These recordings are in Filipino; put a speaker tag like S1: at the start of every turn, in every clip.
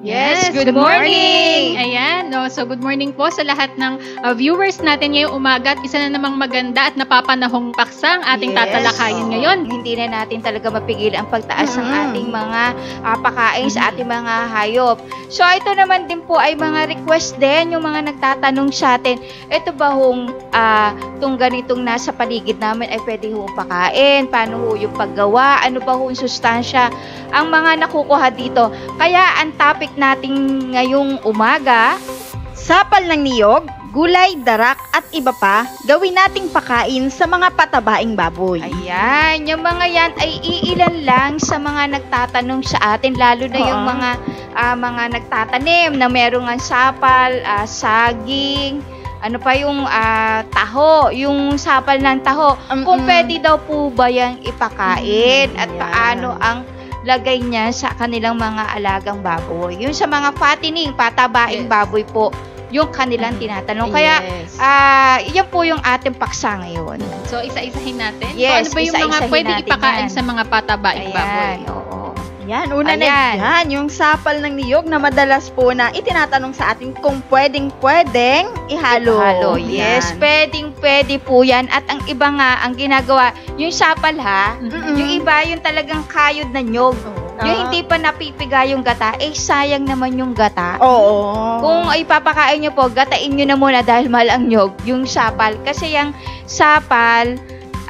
S1: Yes, good morning! Ayan, no, so good morning po sa lahat ng viewers natin ngayong umaga. At isa na namang maganda at napapanahong paksa ang ating tatalakayin ngayon.
S2: Hindi na natin talaga mapigil ang pagtaas ng ating mga pakain sa ating mga hayop. So ito naman din po ay mga request din, yung mga nagtatanong sa atin, ito ba hong itong ganitong nasa paligid namin ay pwede hong pakain? Paano ho yung paggawa? Ano ba hong sustansya ang mga nakukuha dito? Kaya ang topic natin ngayong umaga,
S3: sapal ng niyog, gulay, darak at iba pa, gawin nating pakain sa mga patabaing baboy.
S2: Ayan, yung mga yan ay iilan lang sa mga nagtatanong sa atin, lalo na yung mga nagtatanim na merong ang sapal, saging, ano pa yung taho, yung sapal ng taho. Kung pwede daw po ba yung ipakain at paano ang lagay niya sa kanilang mga alagang baboy. Yung sa mga fattening, patabaing baboy po, yung kanilang tinatanong. Kaya, yan po yung ating paksa ngayon.
S1: So, isa-isahin natin?
S2: Yes,
S1: so, ano ba yung mga pwedeng ipakain sa mga patabaing baboy?
S2: Oo.
S3: Yan, una na yan, yung sapal ng niyog na madalas po na itinatanong sa atin kung pwedeng ihalo.
S2: Yes, pwede po yan. At ang iba nga, ang ginagawa, yung sapal yung iba yung talagang kayod na niyog. Yung hindi pa napipiga yung gata, sayang naman yung gata.
S3: Oo.
S2: Kung ipapakain nyo po, gatain nyo na muna dahil mahal ang niyog, yung sapal. Kasi yung sapal,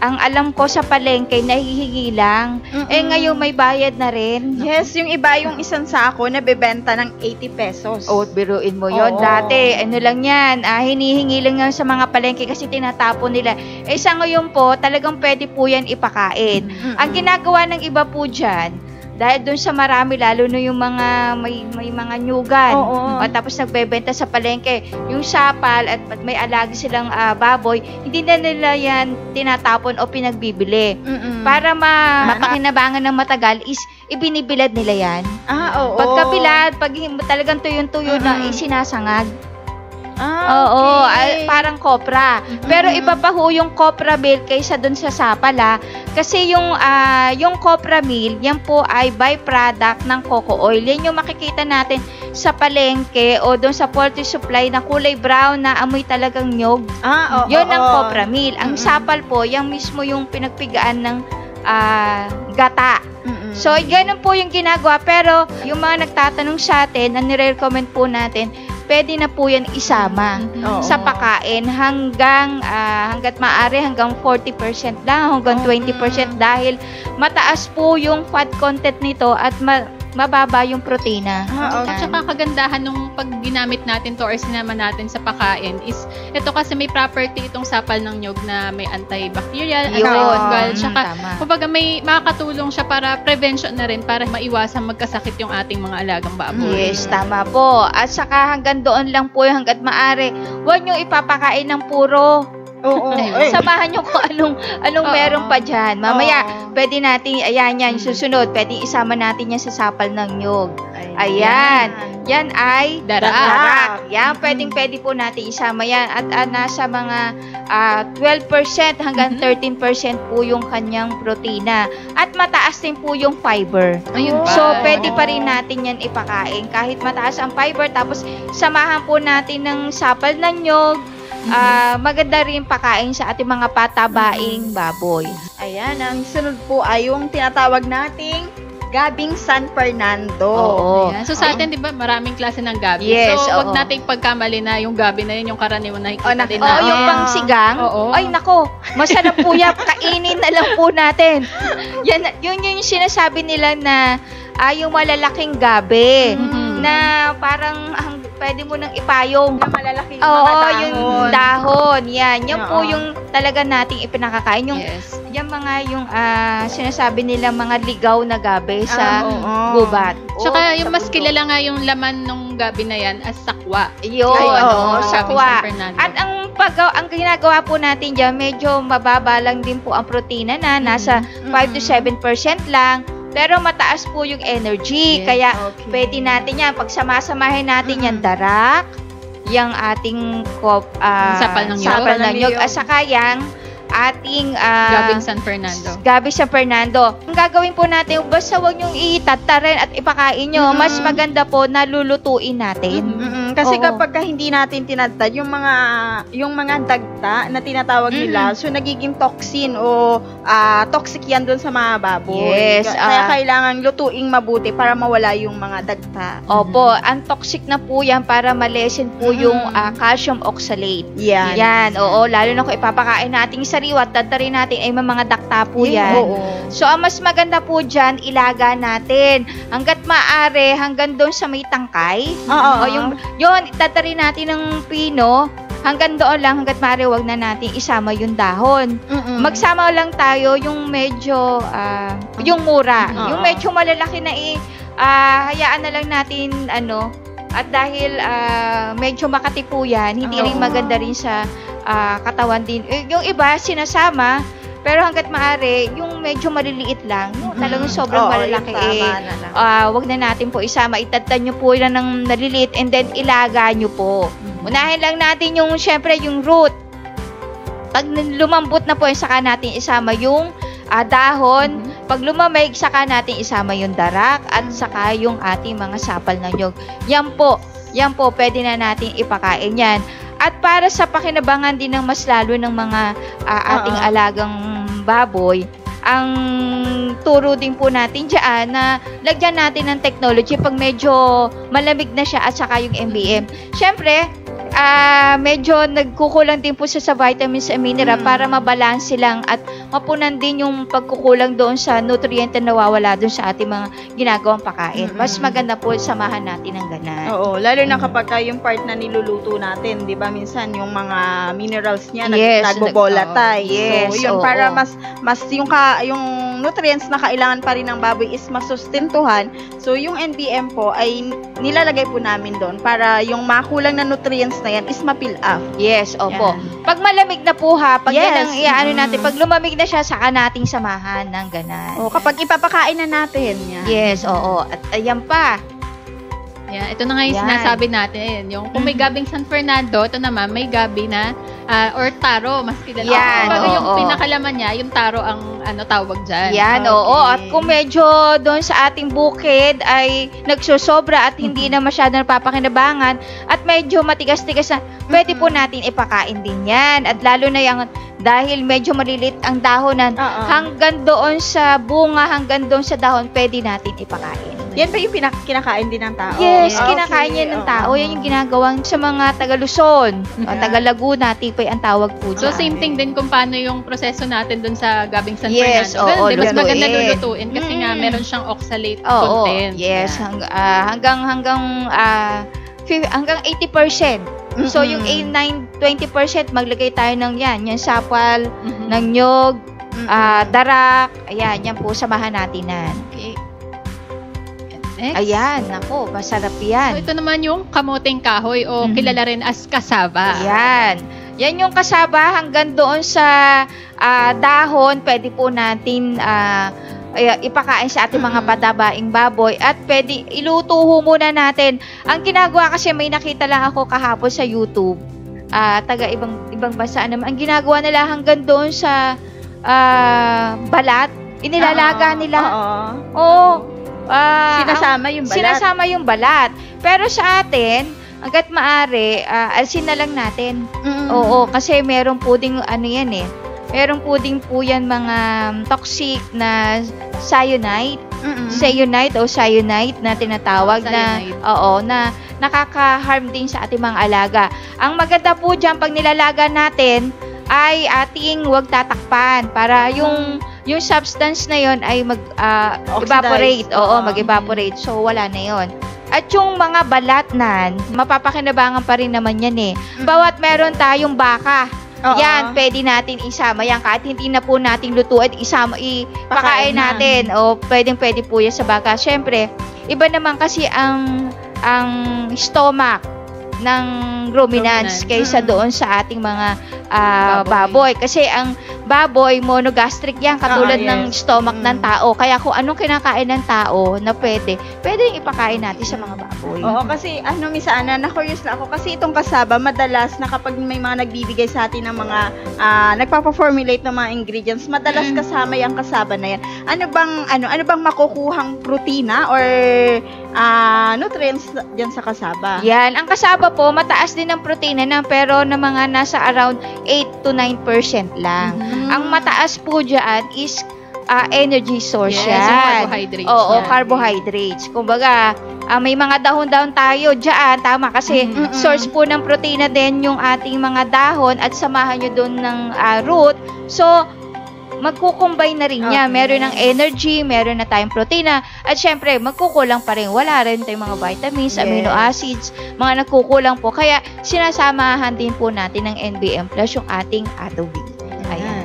S2: ang alam ko sa palengke, nahihingi lang. Ngayon may bayad na rin.
S3: Yes, yung iba yung isang sako nabebenta ng 80 pesos.
S2: Biruin mo yun. Dati, ano lang yan, hinihingi lang yan sa mga palengke kasi tinatapon nila. Sa ngayon po, talagang pwede po yan ipakain. Ang ginagawa ng iba po dyan, dahil doon sa marami, lalo na yung mga may mga nyugan. Tapos nagbebenta sa palengke. Yung sapal at may alagi silang baboy, hindi na nila yan tinatapon o pinagbibili. Para mapakinabangan ng matagal is ibinibilad nila yan. Pagkabilad, pag talagang tuyong-tuyo na isinasangag. Parang kopra. Pero iba pa ho yung kopra meal kaysa dun sa sapal kasi yung kopra meal, yan po ay byproduct ng coco oil. Yan yung makikita natin sa palengke o dun sa poultry supply na kulay brown na amoy talagang nyog. Yun ang kopra meal. Ang sapal po, yan mismo yung pinagpigaan ng gata. So, ganun po yung ginagawa. Pero, yung mga nagtatanong sa atin, ang nire-recommend po natin, pwede na po yan isama sa pakain hanggat maaari, hanggang 40% lang, hanggang 20% dahil mataas po yung fat content nito at mababa yung protina.
S1: At saka kagandahan nung pag ginamit natin to or sinama natin sa pakain is ito kasi may property itong sapal ng nyog na may antibacterial, antifungal, tsaka kumbaga may makakatulong siya para prevention na rin para maiwasan magkasakit yung ating mga alagang baboy.
S2: Yes, tama po. At saka hanggang doon lang po hanggat maaari. Huwag nyo ipapakain ng puro. Samahan nyo kung anong meron pa dyan. Mamaya, pwede natin, yan, susunod, pwede isama natin yan sa sapal ng nyog. Ayan. Yan ay darak. Yan, pwede po natin isama yan. At nasa mga 12% hanggang 13% po yung kanyang protina. At mataas din po yung fiber. So, pwede pa rin natin yan ipakain. Kahit mataas ang fiber, tapos samahan po natin ng sapal ng nyog, maganda rin pakain sa ating mga patabaing baboy.
S3: Ayan, ang sunod po ay yung tinatawag nating gabing San Fernando.
S1: Ayan. So sa atin, di ba, maraming klase ng gabi.
S2: Yes,
S1: so, wag nating pagkamali na yung gabi na yun, yung karaniwan na nakikita din natin.
S2: Yung pangsigang. Ay, nako, masarap po yan. Kainin na lang po natin. Yan, yun yung sinasabi nila na yung malalaking gabi. Na parang pwede mo nang ipayong.
S3: Na malalaking mga dahon.
S2: Yung dahon. Yan. Yan po yung talaga nating ipinakakain. Yung, yung mga yung sinasabi nila mga ligaw na gabi sa gubat.
S1: Tsaka yung mas kilala nga yung laman ng gabi na yan as sakwa.
S2: Sakwa. At ang ginagawa po natin dyan, medyo mababa lang din po ang protina na nasa 5 to 7% lang. Pero mataas po yung energy. Kaya pwede natin yan. Pag samasamahin natin yan, darak, yung ating sapal ng nyog. At saka yung ating
S1: Gabing San Fernando.
S2: Gabi San Fernando. Ang gagawin po natin, basta wag niyong itatarin at ipakain nyo. Mas maganda po na lulutuin natin.
S3: Kasi kapag hindi natin tinatad, yung mga dagta na tinatawag nila, so nagiging toxin o toxic yan doon sa mga baboy.
S2: Yes.
S3: Kaya kailangan lutuing mabuti para mawala yung mga dagta.
S2: Opo, ang toxic na po yan para malesen po yung calcium oxalate. Yan. Oo, lalo na kung ipapakain natin sariwa at tatarin natin ay may mga dakta po yan. So, ang mas maganda po dyan, ilaga natin. Hanggat maaari, hanggang doon sa may tangkay. Yun, tatarin natin ng pino. Hanggang doon lang, hanggat maaari, wag na natin isama yung dahon. Magsama lang tayo yung medyo, yung mura. Yung medyo malalaki na hayaan na lang natin, at dahil medyo makati po yan, hindi rin maganda rin sa katawan din. Yung iba, sinasama, pero hanggat maaari, yung medyo maliliit lang, yung talagang sobrang malalaki, wag na natin po isama. Itatad nyo po yan ng naliliit and then ilaga nyo po. Unahin lang natin yung, syempre, yung root. Pag lumambot na po, saka natin isama yung dahon. Pag lumamig, saka natin isama yung darak at saka yung ating mga sapal ng nyog. Yan po, pwede na natin ipakain yan. At para sa pakinabangan din ng mas lalo ng mga ating alagang baboy, ang turo din po natin dyan na lagyan natin ng technology pag medyo malamig na siya at saka yung MBM. Siyempre, medyo nagkukulang din po sa vitamins and mineral para mabalanse lang at mapunan din yung pagkukulang doon sa nutriente na nawawala doon sa ating mga ginagawang pakain. Mas maganda po samahan natin ng ganan.
S3: Oo, lalo na kapag yung part na niluluto natin, 'di ba? Minsan yung mga minerals niya nagbo-volatile. So, yun para mas yung nutrients na kailangan pa rin ng baboy is masustentuhan. So, yung NBM po ay nilalagay po namin doon para yung makulang na nutrients na yan is ma-fill up.
S2: Yes, opo. Yan. Pag malamig na po pag yan ang natin, pag lumamig na siya, saka nating samahan ng ganan.
S3: Kapag ipapakain na natin. Yan.
S2: Yes, oo. At ayan pa.
S1: Yan, ito na nga yung sinasabi natin. Yung kung may gabing San Fernando, ito naman may gabi na or taro, mas kilala.
S2: Yan,
S1: yung pinakalaman niya, yung taro ang tawag dyan.
S2: Yan, At kung medyo doon sa ating bukid ay nagsosobra at hindi na masyado napapakinabangan at medyo matigas-tigas na, pwede po natin ipakain din yan. At lalo na yung dahil medyo malilit ang dahonan, hanggang doon sa bunga, hanggang doon sa dahon, pwede natin ipakain.
S3: Yan ba yung kinakain din ng tao?
S2: Yes, kinakain yan ng tao. Yan yung ginagawang sa mga taga-Luzon, taga-Laguna, tipay ang tawag po dyan.
S1: So, same thing din kung paano yung proseso natin dun sa Gabing San Fernando. Mas maganda lulutuin kasi nga meron siyang oxalate content.
S2: Yes, hanggang 80%. So, yung 20% maglagay tayo ng yan sapal, ng nyog, darak, ayan, yan po, samahan natin yan.
S1: Okay. Next.
S2: Ayan, nako, masarap yan.
S1: So, ito naman yung kamoteng kahoy o kilala rin as kasaba.
S2: Ayan. Yan yung kasaba hanggang doon sa dahon, pwede po natin ipakain sa ating mga padabaing baboy at pwede iluto muna natin. Ang ginagawa kasi may nakita lang ako kahapon sa YouTube, taga ibang bansa naman. Ang ginagawa nila hanggang doon sa balat, inilalaga nila. Sinasama yung balat. Pero sa atin, hanggat maaari, alsin na lang natin. Oo, kasi meron po ding meron po din po yan mga toxic na cyanide. Cyanide na tinatawag na nakaka-harm din sa ating mga alaga. Ang maganda po dyan pag nilalaga natin ay ating huwag tatakpan para yung substance na yon ay mag-evaporate. Mag-evaporate. So, wala na yon. At yung mga balatnan, mapapakinabangan pa rin naman yan Bawat meron tayong baka, yan, pwede natin isama yan. Kahit hindi na po natin lutuan, ipakain natin. Pwede po yan sa baka. Siyempre, iba naman kasi ang stomach ng ruminants kaysa doon sa ating mga baboy. Kasi ang baboy, monogastric yan, katulad ng stomach ng tao. Kaya kung anong kinakain ng tao na pwede ipakain natin sa mga baboy.
S3: Oo, kasi minsan, na-curious na ako, kasi itong kasaba, madalas na kapag may mga nagbibigay sa atin ng mga, nagpapaformulate ng mga ingredients, madalas kasama yung kasaba na yan. Ano bang makukuhang protina or nutrients dyan sa kasaba?
S2: Yan, ang kasaba po, mataas din ang protina na, pero na mga nasa around 8 to 9% lang. Ang mataas po dyan is energy source yan.
S1: Yung carbohydrates.
S2: Oo,
S1: yan.
S2: carbohydrates. Kumbaga, may mga dahon-dahon tayo dyan, tama, kasi source po ng protina din yung ating mga dahon at samahan nyo doon ng root. So, magkukumbine na rin niya. Meron ng energy, meron na tayong protina, at syempre, magkukulang pa rin. Wala rin tayong mga vitamins, amino acids, mga nagkukulang po. Kaya, sinasamahan din po natin ng NBM Plus yung ating Atobi. Ayan.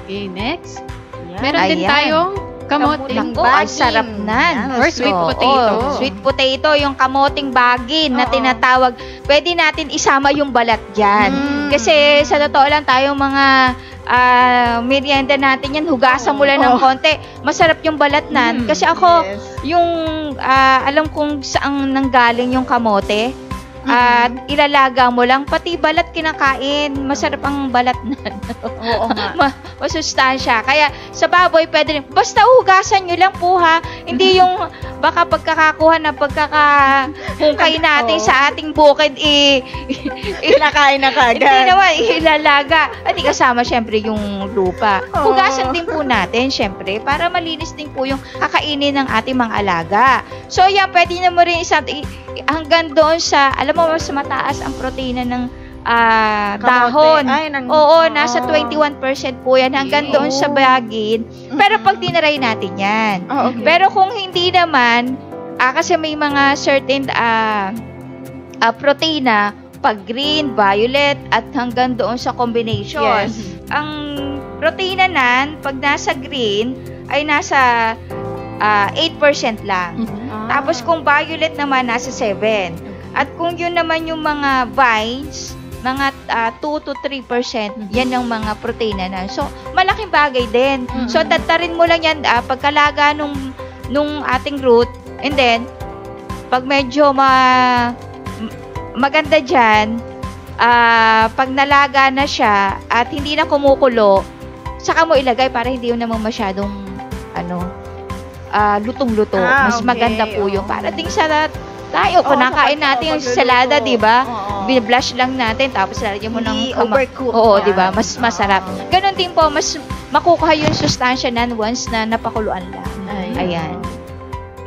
S1: Okay, next.
S3: Yan.
S1: Meron din tayong kamoting
S2: Naku, ang sarap na.
S1: or sweet potato.
S2: Sweet potato, yung kamoting bagin na tinatawag. Pwede natin isama yung balat dyan. Kasi sa totoo lang, tayong mga merienda natin yan, hugasan mo lang ng konti. Masarap yung balat nan. Kasi ako, yung alam kong saan nanggaling yung kamote, at ilalaga mo lang, pati balat kinakain. Masarap ang balat nan.
S3: Oo nga.
S2: Masustansya. Kaya sa baboy, pwede rin. Basta hugasan nyo lang po ha. Hindi yung baka pagkakakuha na pagkakahungkay natin sa ating bukid,
S3: Kinakain na kagad.
S2: hindi naman, ilalaga. At kasama syempre yung lupa. Hugasan din po natin, syempre, para malinis din po yung kakainin ng ating mga alaga. So, yan, pwede na mo rin hanggang doon sa, alam mo, mas mataas ang protina ng dahon. Oo, nasa 21% po yan hanggang doon sa bagin. Pero pag dinaray natin yan. Pero kung hindi naman, kasi may mga certain protina, pag green, violet, at hanggang doon sa combination. Ang protina nan, pag nasa green, ay nasa 8% lang. Tapos kung violet naman, nasa 7%. At kung yun naman yung mga vines, mga 2 to 3%, yan ang mga protina na. So, malaking bagay din. So, tatarin mo lang yan, pagkalaga nung ating root, and then, pag medyo maganda dyan, pag nalaga na siya, at hindi na kumukulo, saka mo ilagay para hindi yun naman masyadong, lutong-luto. Mas maganda po yun. Para din sa tayo, nakain natin yung salada, di ba? Blush lang natin, tapos lalagyan mo ng
S3: overcook.
S2: Oo, di ba? Mas masarap. Ganon din po, mas makukuha yung sustansya nan once na napakuluan lang. Ayan.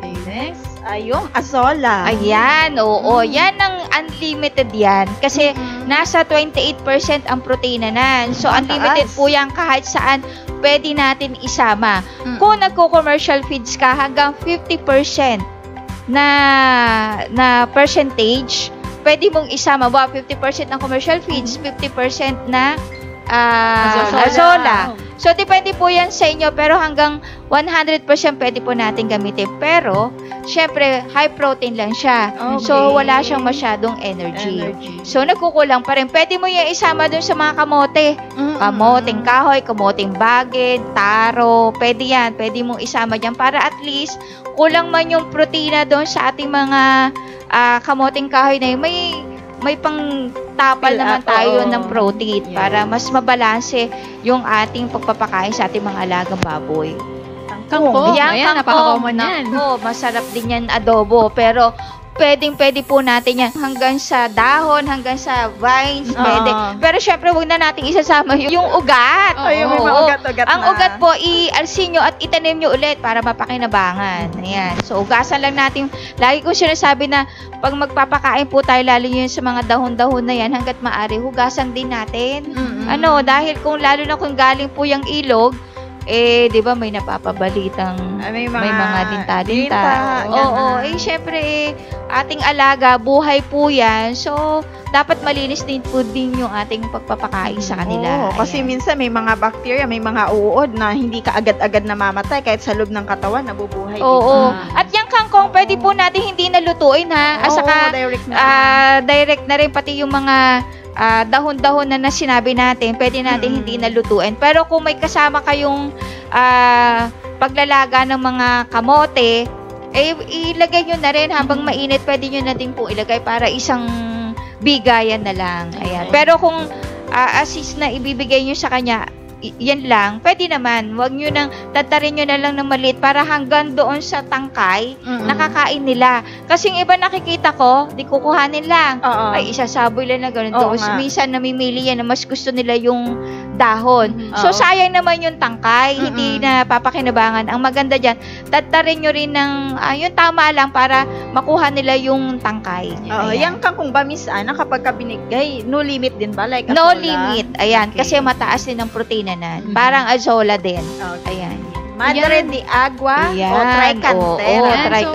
S1: Okay, next.
S3: Yung azola.
S2: Ayan, oo. Yan ang unlimited yan. Kasi nasa 28% ang protina nan. So, unlimited po yan kahit saan pwede natin isama. Kung nagko-commercial feeds ka, hanggang 50% na percentage, pwede mong isama. 50% ng commercial feeds, 50% na azola. So, depende po yan sa inyo, pero hanggang 100% pwede po natin gamitin. Pero, syempre, high protein lang siya. So, wala siyang masyadong energy. So, nagkukulang pa rin. Pwede mo yan isama dun sa mga kamote. Kamoting kahoy, kamoting bagid, taro. Pwede yan. Pwede mong isama dyan para at least kulang man yung protina doon sa ating mga kamoting kahoy na yun. May pang tapal naman tayo ng protein para mas mabalanse yung ating pagpapakain sa ating mga alagang baboy.
S1: Kangkong. Ayan, napaka-common yan.
S2: Masarap din yan adobo. Pero pwede po natin yan hanggang sa dahon, hanggang sa vines, pwede. Pero syempre, huwag na natin isasama yung ugat.
S3: Yung mga ugat-ugat
S2: ang ugat po, i-alsin nyo at itanim nyo ulit para mapakinabangan. Ayan. So, ugasan lang natin. Lagi ko sinasabi na pag magpapakain po tayo, lalo yun sa mga dahon-dahon na yan, hanggat maaari, hugasan din natin. Dahil lalo na kung galing po yung ilog, di ba may napapabalitang may mga dinta-dinta. Syempre, ating alaga, buhay po yan. So, dapat malinis din po din yung ating pagpapakain sa kanila.
S3: Kasi minsan may mga bacteria, may mga uod na hindi ka agad-agad namamatay kahit sa loob ng katawan, nabubuhay.
S2: At yung kangkong, pwede po natin hindi nalutuin ha. At saka, direct na rin pati yung mga dahon-dahon na sinabi natin, pwede natin hindi nalutuin. Pero kung may kasama kayong paglalaga ng mga kamote, ilagay nyo na rin habang mainit, pwede nyo na din po ilagay para isang bigayan na lang. Ayan. Pero kung assist na ibibigay nyo sa kanya, yan lang, pwede naman. Huwag nyo nang tatarin nyo na lang ng maliit para hanggang doon sa tangkay, nakakain nila. Kasi yung iba nakikita ko, di kukuhanin lang. Ay, isasaboy lang na gano'n. Minsan namimili yan na mas gusto nila yung dahon. So, sayang naman yung tangkay. Hindi na papakinabangan. Ang maganda dyan, tatarin nyo rin ng, yung tama lang para makuha nila yung tangkay.
S3: Yan kung ba, Miss Ana, kapag ka binigay, no limit din ba? Like
S2: no limit. Ayan. Okay. Kasi mataas din ang protein. Parang azola din.
S3: Okay.
S2: Ayan.
S3: Madre de agua o tricantera.
S1: So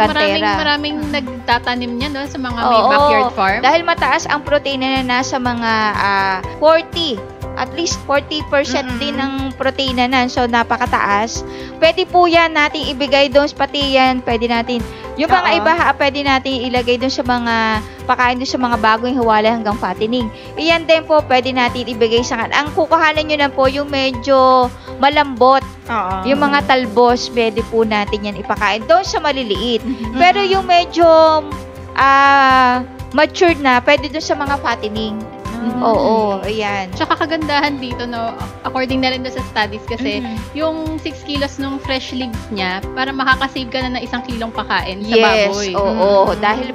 S1: maraming nagtatanim niya no, sa mga may backyard farm.
S2: Dahil mataas ang protein na nasa mga 40. At least 40% din ng protein na. So, napakataas. Pwede po yan natin ibigay doon. Pati yan, pwede natin. Yung mga iba, pwede natin ilagay doon sa mga pakain doon sa mga bagong hiwalay hanggang fattening. Iyan din po, pwede natin ibigay sa kan. Ang kukuhanan nyo na po, yung medyo malambot. Yung mga talbos, pwede po natin yan ipakain doon sa maliliit. Pero yung medyo matured na, pwede doon sa mga fattening. Oo, ayan.
S1: Tsaka kagandahan dito, no, according na rin doon sa studies kasi, yung 6 kilos nung fresh leaves niya, para makakasave ka na ng 1 kilong pakain sa baboy.
S2: Yes, oo. Dahil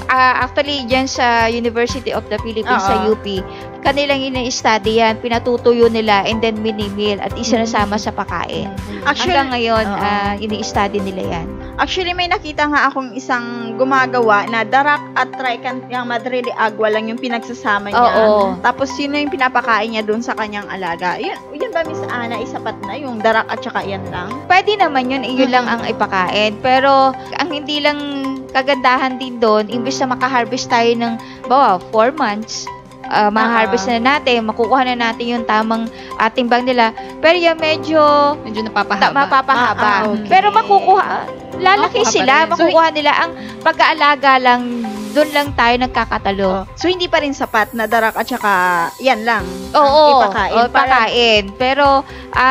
S2: actually, dyan sa University of the Philippines, sa UP, kanilang ina-study yan, pinatutuyo nila, and then minimil, at isinasama sa pakain. Actually, hanggang ngayon, ini-study nila yan.
S3: Actually, may nakita nga akong isang gumagawa na darak at yung Madre de agua lang yung pinagsasama niya. Tapos, yun yung pinapakain niya doon sa kanyang alaga. Yun ba, Miss Ana, isapat na yung darak at saka yan lang?
S2: Pwede naman yun, yun lang ang ipakain. Pero, ang hindi lang kagandahan din doon, imbes na makaharvest tayo ng 4 months, ma-harvest na natin, makukuha na natin yung tamang timbang nila. Pero yung medyo mapapahaba.
S3: Okay.
S2: Pero lalaki sila, makukuha nila. Ang pag-aalaga lang, doon lang tayo nagkakatalo.
S3: So, hindi pa rin sapat na darak at saka yan lang.
S2: Ipakain. Pero,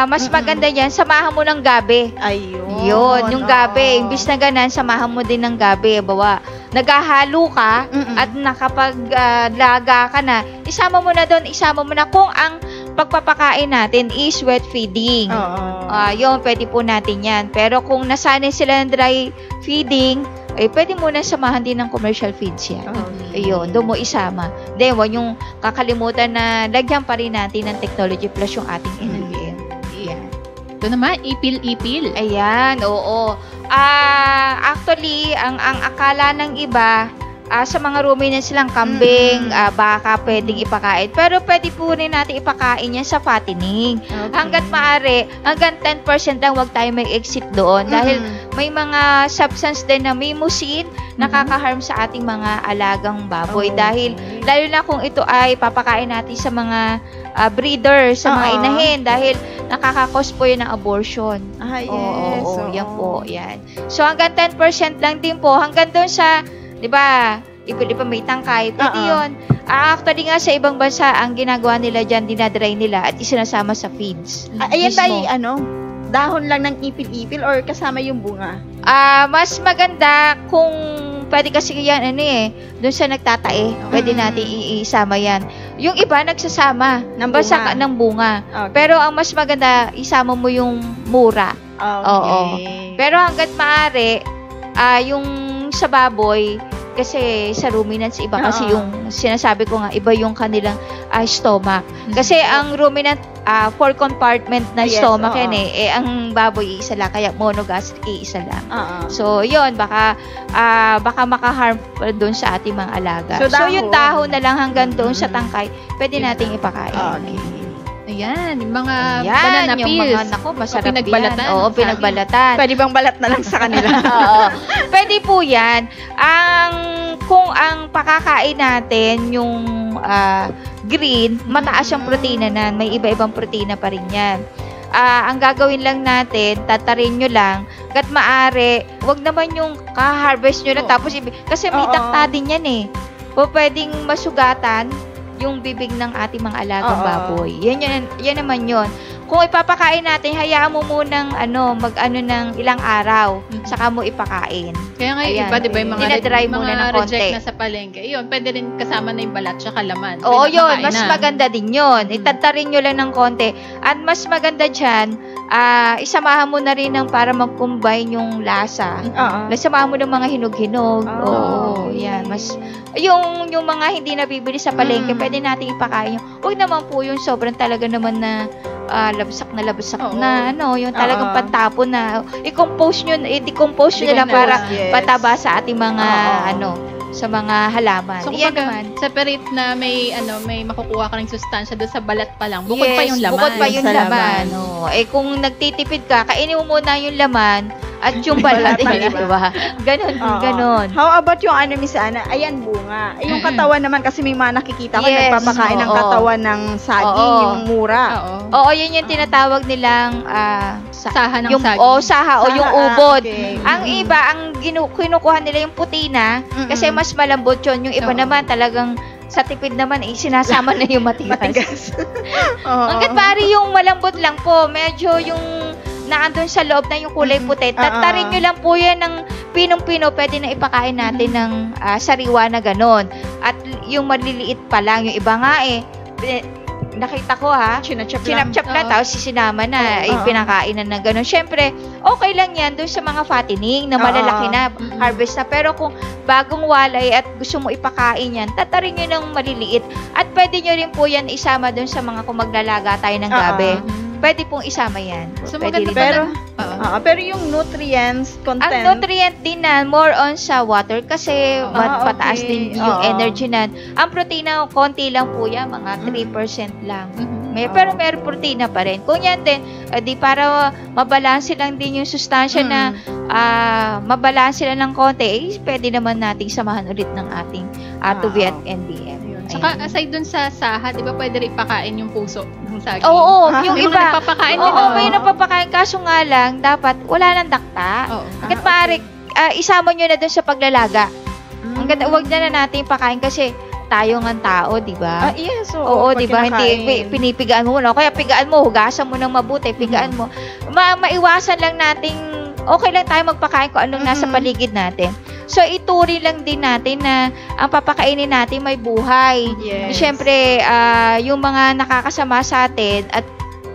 S2: mas maganda yan, samahan mo ng gabi.
S3: Ayun.
S2: Yun, yung gabi. Imbis na ganan, samahan mo din ng gabi. Bawa, naghahalo ka at nakapaglaga ka na, isama mo na doon, isama mo na kung ang pagpapakain natin is wet feeding. Yun, pwede po natin yan. Pero kung nasanay sila ng dry feeding, pwede muna samahan din ng commercial feeds yan. Ayun, doon mo isama. Then, huwag yung kakalimutan na lagyan pa rin natin ng technology plus yung ating ingredient. Ayan.
S1: Ito naman, ipil-ipil.
S2: Ayan, oo. Actually, ang akala ng iba, sa mga ruminants lang, kambing, baka pwedeng ipakain. Pero pwede po rin natin ipakain yan sa fattening. Hanggat maaari, hanggang 10% lang, wag tayo may exit doon. Dahil may mga substance din na may musin, nakaka-harm sa ating mga alagang baboy. Dahil, lalo na kung ito ay papakain natin sa mga breeder, sa mga inahin. Dahil, nakaka-cause po yun ng abortion. Yan po, yan. So, hanggang 10% lang din po. Hanggang doon sa, di ba, iba may tangkay. Pwede yun. Actually nga sa ibang bansa, ang ginagawa nila dyan, dinadry nila at isinasama sa feeds.
S3: Ayan tayo, dahon lang ng ipil-ipil or kasama yung bunga?
S2: Mas maganda kung pwede kasi yan, doon sa nagtatae. Pwede natin isama yan. Yung iba nagsasama ng bunga. Pero ang mas maganda, isama mo yung mura. Pero hanggat maaari, yung sa baboy, kasi sa ruminants iba kasi yung sinasabi ko nga, iba yung kanilang stomach. Kasi ang ruminant 4 compartment na stomach yan ang baboy isa lang, kaya monogastric isa lang. So yun, baka maka-harm doon sa ating mga alaga. So yung dahon na lang hanggang doon sa tangkay, pwede nating ipakain.
S1: Ayan, yung mga banana peels.
S2: Masarap pinagbalatan. Oo, pinagbalatan.
S3: Pwede bang balat na lang sa kanila?
S2: Pwede po yan. Kung ang pakakain natin, yung green, mataas yung protina na. May iba-ibang protina pa rin yan. Ang gagawin lang natin, tatarin nyo lang, kat maaari, wag naman yung ka-harvest nyo lang, tapos kasi may takta din yan O pwedeng masugatan, yung bibig ng ating mga alagang baboy. Yan naman yun. Kung ipapakain natin, hayaan mo munang mag-ano ng ilang araw, saka mo ipakain.
S1: Kaya nga yung iba, di ba, yung mga
S2: dinadry muna ng konti.
S1: Reject na sa palengke. Yun, pwede rin kasama na yung balat tsaka laman.
S2: Oo, yun. Mas maganda din yun. Itatarin nyo lang ng konti. At mas maganda dyan, isamahan mo na rin ng para mag-combine yung lasa. Isamahan mo ng mga hinog-hinog. Oo, yan. Mas, yung mga hindi nabibili sa palengke, pwede natin ipakain yung, huwag naman po yung sobrang talaga naman na labsak na yung talagang pantapon na i-compose nyo lang para pataba sa ating mga sa mga halaman.
S1: So, naman, separate na may makukuha ka ng sustansya doon sa balat pa lang. Bukod pa yung laman.
S2: Bukod pa yung laman. Kung nagtitipid ka, kainin mo muna yung laman at yung balat, diba? Ganon.
S3: How about yung Miss Ana? Ayan, bunga. Yung katawan naman, kasi may mga nakikita ko, nagpapakain ng katawan ng saging, yung mura.
S2: Oo, yun yung tinatawag nilang
S1: saha ng saging.
S2: Saha o yung ubod. Ang iba, ang kinukuha nila yung putina, kasi mas malambot yun. Yung iba naman talagang sa tipid naman, sinasama na yung matigas. Hanggat pari yung malambot lang po, medyo yung naandun sa loob na yung kulay puti. Tatarin nyo lang po yan ng pinong-pino, pwede na ipakain natin ng sariwa na ganon. At yung maliliit pa lang, yung iba nga nakita ko sinapchap na, tapos sinama na, pinakain na ganon. Siyempre, okay lang yan doon sa mga fattening na malalaki na, harvest na. Pero kung bagong walay at gusto mo ipakain yan, tatarin nyo ng maliliit. At pwede nyo rin po yan isama doon sa mga kung maglalaga tayo ng gabi. Pwede pong isama yan.
S1: So, maganda
S3: pero yung nutrients content.
S2: Ang nutrient din na more on sa water kasi pataas din yung energy na. Ang protina, konti lang po yan, mga 3% lang. Pero meron protina pa rin. Kung yan din, di para mabalanse lang din yung sustansya na mabalanse lang ng konti, pwede naman nating samahan ulit ng ating Atubi at NDM.
S1: Saka aside dun sa saha, di ba pwede rin ipakain yung puso ng saging?
S2: Oo, yung iba.
S1: Nagpapakain din.
S2: May napapakain. Kaso nga lang, dapat wala nang dakta. Hanggat maaari, isama nyo na dun sa paglalaga. Hanggat huwag na natin pakain kasi tayo ng tao, di ba?
S3: Yes,
S2: oo, di ba? Hindi pinipigaan mo muna. Kaya pigaan mo, hugasan mo ng mabuti, pigaan mo. Maiwasan lang nating okay lang tayo magpakain kung anong nasa paligid natin. So, ituri lang din natin na ang papakainin natin may buhay. Siyempre, yung mga nakakasama sa atin at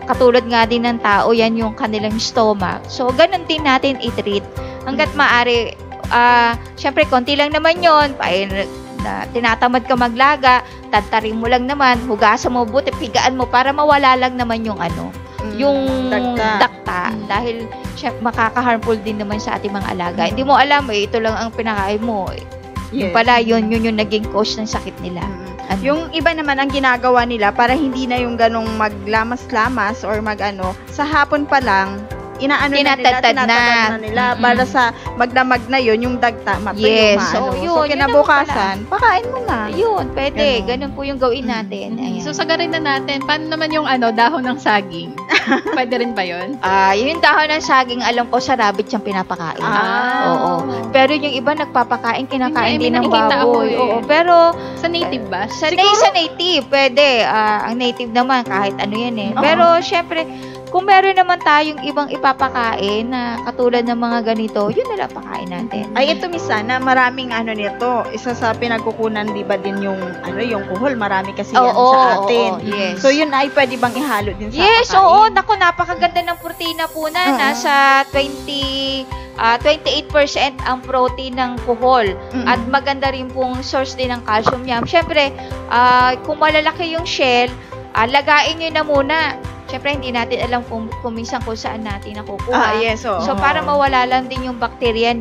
S2: katulad nga din ng tao, yan yung kanilang stomach. So, ganun din natin i-treat. Hanggat maaari, siyempre, konti lang naman yun. Tinatamad ka maglaga, tatarin mo lang naman, hugasan mo buti, pigaan mo para mawala lang naman yung yung dakta. Dahil makaka-harmful din naman sa ating mga alaga. Hindi mo alam, ito lang ang pinakain mo. Yung pala, yun yung naging cause ng sakit nila.
S3: Yung iba naman ang ginagawa nila para hindi na yung ganong maglamas-lamas or sa hapon pa lang, tinatagtad na nila para sa magdamag na yun, yung dagta, so kinabukasan, pakain mo na.
S2: Yun, pwede. Ganun po yung gawin natin.
S1: So, sagarin na natin, paano naman yung dahon ng saging? Pwede rin ba yun?
S2: Yung dahon ng saging, alam ko sa rabbit yung pinapakain. Oo. Pero yung iba nagpapakain, kinakain din ng baboy. Oo. Pero,
S1: sa native ba?
S2: Sa native, pwede. Ang native naman, kahit ano yan Pero, syempre, kung meron naman tayong ibang ipapakain na katulad ng mga ganito, yun na lang pakain natin.
S3: Ay, ito na maraming nito. Isa sa pinagkukunan, di ba din yung yung kuhol, marami kasi yan sa atin.
S2: Yes.
S3: So, yun ay pwede bang ihalo din sa
S2: Yes,
S3: pakain?
S2: oo. Naku, napakaganda ng protina po na. Nasa 28% ang protein ng kuhol. At maganda rin pong source din ng calcium yan. Siyempre, kung malalaki yung shell, lagain nyo na muna. Siyempre, hindi natin alam kung minsan kung saan natin nakukuha. So, para mawala lang din yung bakterya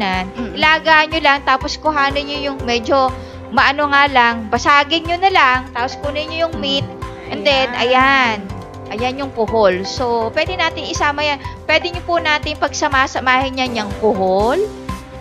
S2: ilagaan nyo lang, tapos kuhanin nyo yung medyo maano nga lang, basagin nyo na lang, tapos kunin nyo yung meat, and then, ayan yung kuhol. So, pwede natin isama yan. Pwede nyo po natin pagsama-samahin yan yung kuhol,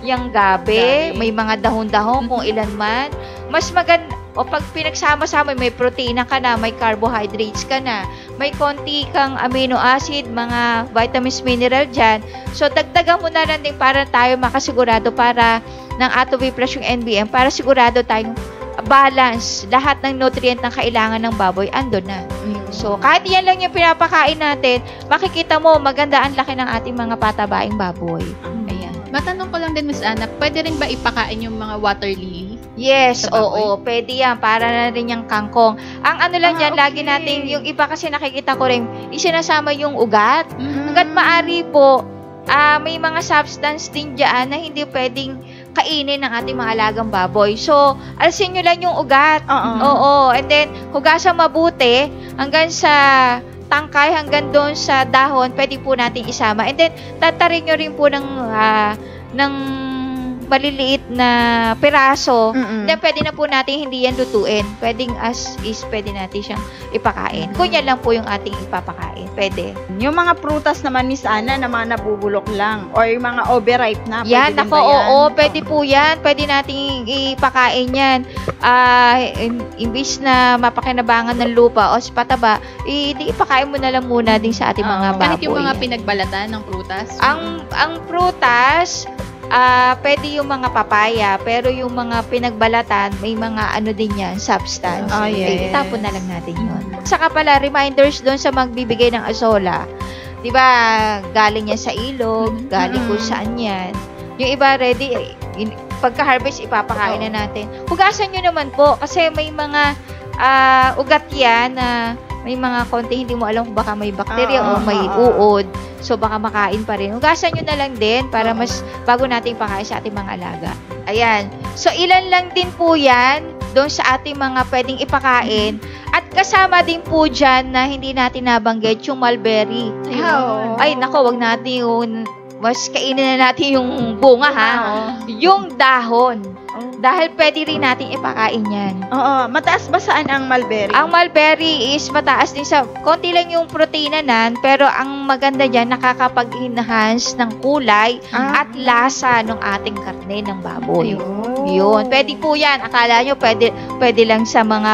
S2: yung gabi, may mga dahon-dahon kung ilan man. Mas maganda, o pag pinagsama-sama, may protein ka na, may carbohydrates ka na, may konti kang amino acid, mga vitamins, mineral dyan. So, dagdagan mo na lang din para tayo makasigurado para ng Atubi Plus yung NBM, para sigurado tayong balance. Lahat ng nutrient na kailangan ng baboy, andun na. So, kahit yan lang yung pinapakain natin, makikita mo, maganda ang laki ng ating mga patabaing baboy. Ayan.
S1: Matanong ko lang din, Miss Ana, pwede rin ba ipakain yung mga water lily?
S2: Yes, oo, pwede yan. Para na rin yung kangkong. Ang ano lang dyan, lagi natin, yung iba kasi nakikita ko rin, isinasama yung ugat. Hanggat maaari po, may mga substance din dyan na hindi pwedeng kainin ng ating mga alagang baboy. So, alsin nyo lang yung ugat. Oo. And then, hugasan mabuti hanggang sa tangkay, hanggang doon sa dahon, pwede po natin isama. And then, tatarin nyo rin po ng maliliit na piraso. Then, pwede na po natin hindi yan lutuin. Pwedeng as is, pwede natin siyang ipakain. Kung yan lang po yung ating ipapakain. Pwede.
S3: Yung mga prutas naman, Miss Ana, na mga nabubulok lang. Or yung mga overripe na.
S2: Yan, oo, pwede po yan. Pwede natin ipakain yan. Imbis na mapakinabangan ng lupa o pataba, ipakain mo na lang muna din sa ating mga baboy.
S1: Kahit yung mga pinagbalatan ng prutas?
S2: Ang prutas, pwede yung mga papaya, pero yung mga pinagbalatan, may mga ano din yan, substance.
S3: Yes.
S2: Itapon na lang natin yun. Saka pala, reminders doon sa magbibigay ng azola. Diba, galing yan sa ilog, galing kung saan yan. Yung iba, ready, pagka-harvest, ipapakain na natin. Hugasan nyo naman po, kasi may mga ugat yan na may mga konti, hindi mo alam kung baka may bakterya o may uod. So, baka makain pa rin. Hugasan nyo na lang din para mas bago natin pakain sa ating mga alaga. Ayan. So, ilan lang din po yan doon sa ating mga pwedeng ipakain. At kasama din po dyan na hindi natin nabanggit yung mulberry. Ay, nako, wag natin yung mas kainin na natin yung bunga, ha? Yung dahon. Dahil pwede rin natin ipakain yan.
S3: Mataas ba saan ang mulberry?
S2: Ang mulberry is mataas din sa, konti lang yung protina nan, pero ang maganda dyan, nakakapag-enhance ng kulay at lasa ng ating karne ng baboy. Yun. Pwede po yan. Akala nyo, pwede lang sa mga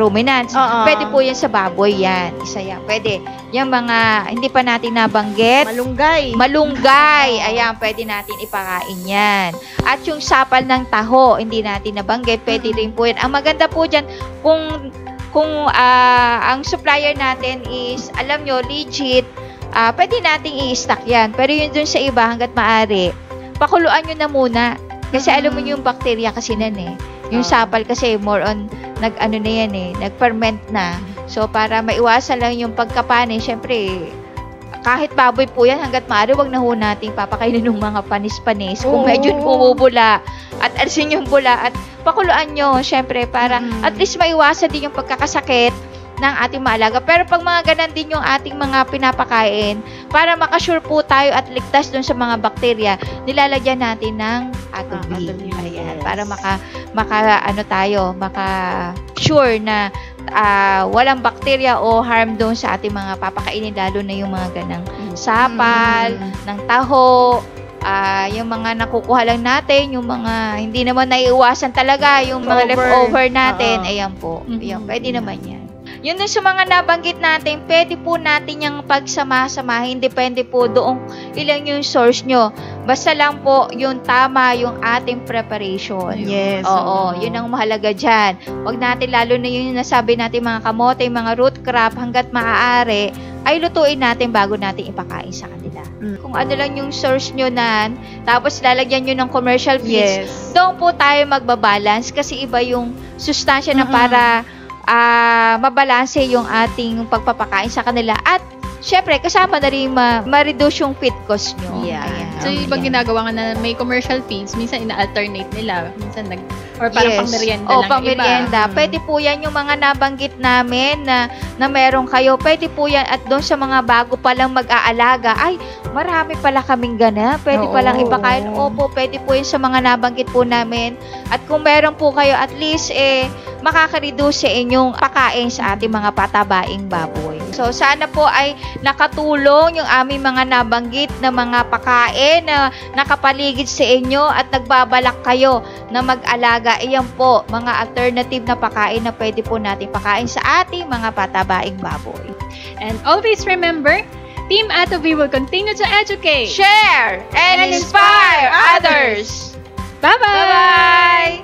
S2: ruminants. Pwede po yan sa baboy yan. Isa yan. Pwede. Yung mga, hindi pa natin nabanggit. Malunggay. Ayan, pwede natin ipakain yan. At yung sapal ng taho, hindi natin nabanggit, pwede rin po yan. Ang maganda po dyan, kung ang supplier natin is, alam nyo, legit, pwede nating i-stock yan. Pero yun dun sa iba, hanggat maaari, pakuluan nyo na muna. Kasi alam mo yung bacteria kasi nan eh. Yung sapal kasi more on, nag-ano na yan eh, nag-ferment na. So, para maiwasan lang yung pagkapanin, syempre, kahit baboy po yan, hanggat maaari, wag na ho natin papakainin ng mga panis-panis. Kung medyo bumubula, at alisin yung bula, at pakuluan nyo, syempre, para at least maiwasan din yung pagkakasakit ng ating maalaga. Pero pag mga ganan din yung ating mga pinapakain, para makasure po tayo at ligtas dun sa mga bakterya, nilalagyan natin ng atubig. Ayan, para maka-sure na walang bakterya o harm doon sa ating mga papakainin, lalo na yung mga ganang sapal, ng taho, yung mga nakukuha lang natin, yung mga hindi naman naiiwasan talaga, yung mga leftover natin, ayan po. Ayan, pwede naman yan. Yun din sa mga nabanggit natin, pwede po natin yung pagsama-samahin. Depende po doon ilang yung source nyo. Basta lang po yung tama yung ating preparation.
S3: Yes.
S2: Oo, yun ang mahalaga dyan. Huwag natin, lalo na yun nasabi natin mga kamote, mga root crop, hanggat maaari, ay lutuin natin bago natin ipakain sa kanila. Kung ano lang yung source nyo nan, tapos lalagyan nyo ng commercial feeds, doon po tayo magbabalance kasi iba yung sustansya na para mabalanse yung ating pagpapakain sa kanila. At syempre, kasama na rin ma-reduce yung feed cost nyo.
S1: Yeah. So, ibang ginagawa nga na may commercial feeds, minsan ina-alternate nila. Minsan or parang pang-merienda lang
S2: pang-merienda. Pwede po yan yung mga nabanggit namin na meron kayo. Pwede po yan. At doon sa mga bago palang mag-aalaga, ay, marami pala kaming gana. Pwede palang ipakain. Opo, pwede po yun sa mga nabanggit po namin. At kung meron po kayo, at least, makaka-reduce sa inyong pakain sa ating mga patabaing baboy. So, sana po ay nakatulong yung aming mga nabanggit na mga pakain na nakapaligid sa inyo at nagbabalak kayo na mag-alaga. Iyan po, mga alternative na pakain na pwede po natin pakain sa ating mga patabaing baboy.
S1: And always remember, Team Atovi will continue to educate,
S2: share, and inspire others.
S1: Bye-bye!
S2: Bye-bye!